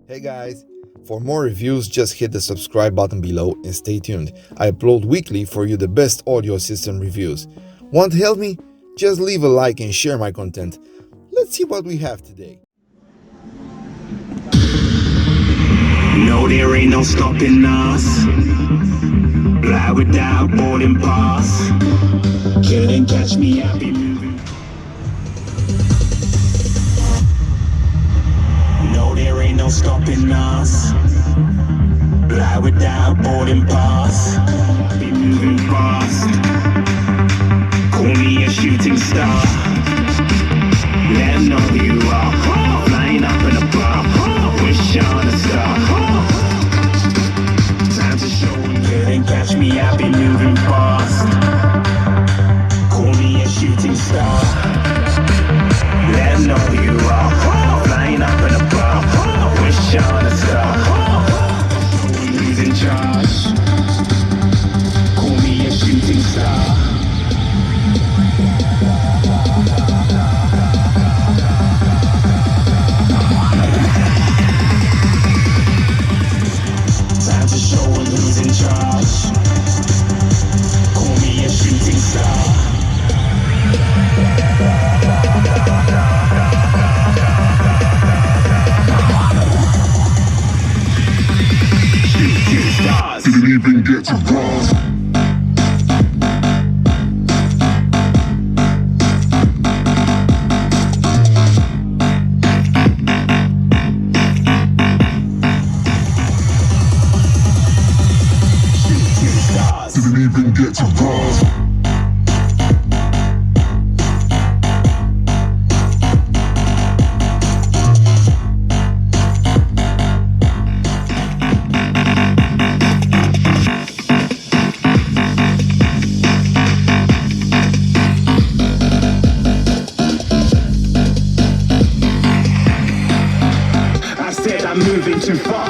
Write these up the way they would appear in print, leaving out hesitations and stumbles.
Hey guys, for more reviews just hit the subscribe button below and stay tuned. I upload weekly for you the best audio system reviews. Want to help me? Just leave a like and share my content. Let's see what we have today. No, there ain't no stopping us. Fly without boarding pass. Couldn't catch me, I'll be moving. No, there ain't no stopping us. Fly without boarding pass. I'll be moving fast. Call me a shooting star. Let 'em know who you are. Flying up in a bar. Wish on a star. Time to show 'em. Couldn't catch me, I'll be moving fast. Call me a shooting star. Let 'em know who you are. Flying up in a bar. Wish on a star. Who's in charge? Call me a shooting star. Time to show 'em who's in charge. Call me a shooting star. Shooting stars. Didn't even get to cross. Didn't even get to cross. I said I'm moving too far.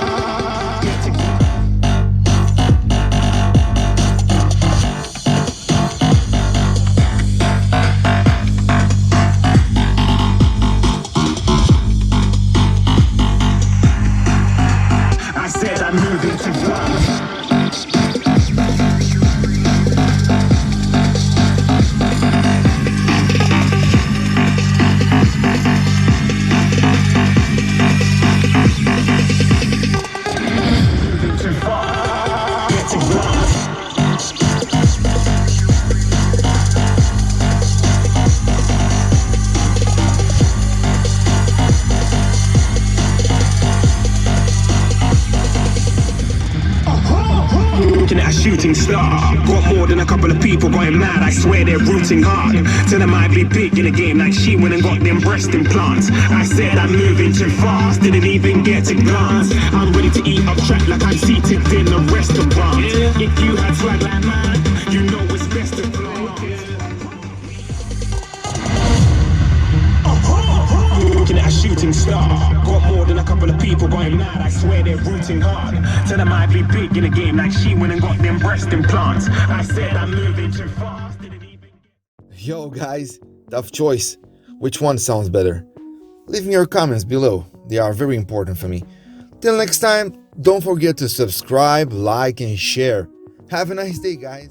I said I'm moving too fast. Moving too far. Getting lost. Looking at a shooting star. Got more than a couple of people going mad. I swear they're rooting hard. Tell them I'd be big in the game like she went and got them breast implants. I said I'm moving too fast. Didn't even get to glance. I'm ready to eat up track like I'm seated in a restaurant. If you had swag like mine, you know it's best to flaunt. Looking at a shooting star. Got more than a couple of people going mad. I swear they're rooting hard. Tell them I'd be big in the game like she went and got them breast implants. I said I'm moving too fast. Didn't even... Yo guys, tough choice. Which one sounds better? Leave me your comments below. They are very important for me. Till next time, don't forget to subscribe, like and share. Have a nice day guys.